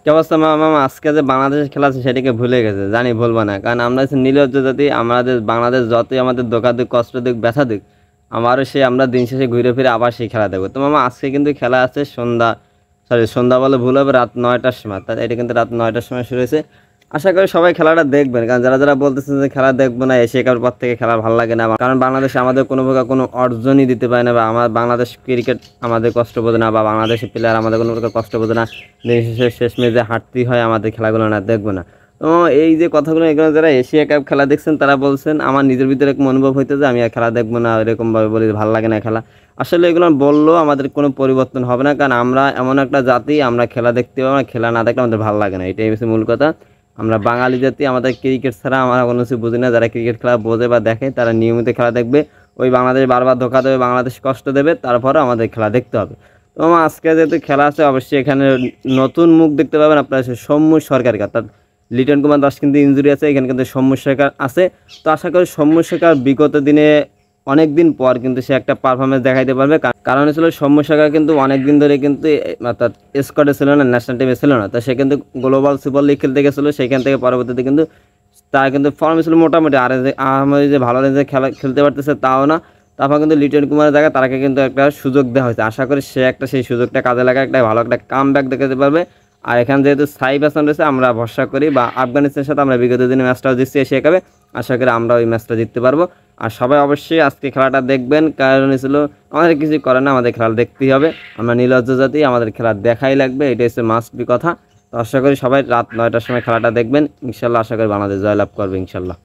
কি অবস্থা মামা? আজকে যে বাংলাদেশের খেলা আছে সেটাকে ভুলে গেছে, জানি ভুলবো না, কারণ আমরা হচ্ছে নির্লজ্জ জাতি। আমাদের বাংলাদেশ যতই আমাদের ধোঁকা দিক, কষ্ট দিক, ব্যথা দিক, আমারও সেই আমরা দিন শেষে ঘুরে ফিরে আবার সেই খেলা দেখবো। তো মামা আজকে কিন্তু খেলা আছে সন্ধ্যা বলে ভুল হবে, রাত 9টার সময়। তা এটা কিন্তু রাত 9টার সময় শুরু হয়েছে। আশা করি সবাই খেলাটা দেখবেন, কারণ যারা যারা বলতেছেন যে খেলা দেখবো না, এশিয়া কাপের পর থেকে খেলা ভালো লাগে না, কারণ বাংলাদেশে আমাদের কোনো প্রকার কোনো অর্জনই দিতে পারে না, বা আমার বাংলাদেশ ক্রিকেট আমাদের কষ্ট বোঝে না, বা বাংলাদেশের প্লেয়ার আমাদের কোনো প্রকার কষ্ট বোঝে না। দিন শেষে শেষ মেজে হাঁটতেই হয় আমাদের খেলাগুলো না দেখবো না। তো এই যে কথাগুলো, এগুলো যারা এশিয়া কাপ খেলা দেখছেন তারা বলছেন আমার নিজের ভিতরে এরকম অনুভব হইতে যে আমি আর খেলা দেখবো না, এরকমভাবে বলি ভালো লাগে না খেলা। আসলে এগুলো বললেও আমাদের কোনো পরিবর্তন হবে না, কারণ আমরা এমন একটা জাতি, আমরা খেলা দেখতে পাবো না, খেলা না দেখলে আমাদের ভালো লাগে না, এটাই হচ্ছে মূল কথা। আমরা বাঙালি জাতি, আমাদের ক্রিকেট ছাড়া আমরা কোনো কিছু বুঝি না। যারা ক্রিকেট খেলা বোঝে বা দেখে তারা নিয়মিত খেলা দেখবে। ওই বাংলাদেশ বারবার ধোঁকা দেবে, বাংলাদেশ কষ্ট দেবে, তারপরে আমাদের খেলা দেখতে হবে। তো আজকে যেহেতু খেলা আছে, অবশ্যই এখানে নতুন মুখ দেখতে পাবেন আপনারা, সৌম্য সরকারকে, অর্থাৎ লিটন কুমার দাস কিন্তু ইনজুরি আছে, এখানে কিন্তু সৌম্য সরকার আছে। তো আশা করি সৌম্য সরকার বিগত দিনে অনেক দিন পর কিন্তু সে একটা পারফরমেন্স দেখাইতে পারবে, কারণ ছিল সৌম্য সরকার কিন্তু অনেক দিন ধরে কিন্তু অর্থাৎ স্কোয়াডে ছিল না, ন্যাশনাল টিমে ছিল না। তো সে কিন্তু গ্লোবাল সুপার লিগ খেলতে গেছিলো, সেখান থেকে পরবর্তীতে কিন্তু তার কিন্তু ফর্ম ছিল মোটামুটি, আর যে ভালো রেঞ্জে খেলা খেলতে পারতেছে তাও না। তারপর কিন্তু লিটন কুমারের জায়গায় তাকে কিন্তু একটা সুযোগ দেওয়া হয়েছে। আশা করি সে একটা সেই সুযোগটা কাজে লাগায় একটা ভালো একটা কাম ব্যাক দেখাতে পারবে। আর এখানে যেহেতু সাইফ হাসান রয়েছে, আমরা ভরসা করি, বা আফগানিস্তানের সাথে আমরা বিগত দিনে ম্যাচটাও জিতছি এশিয়া কাপে, আশা করি আমরা ওই ম্যাচটা জিততে পারবো। আর সবাই অবশ্যই আজকে খেলাটা দেখবেন, কারণ ছিল আমাদের কিছু করে না, আমাদের খেলা দেখতেই হবে। আমরা নির্লজ্জ জাতি, আমাদের খেলা দেখাই লাগবে, এটাই হচ্ছে মাস্ট বি কথা। তো আশা করি সবাই রাত 9টার সময় খেলাটা দেখবেন ইনশাল্লাহ। আশা করি বাংলাদেশ জয়লাভ করবে ইনশাল্লাহ।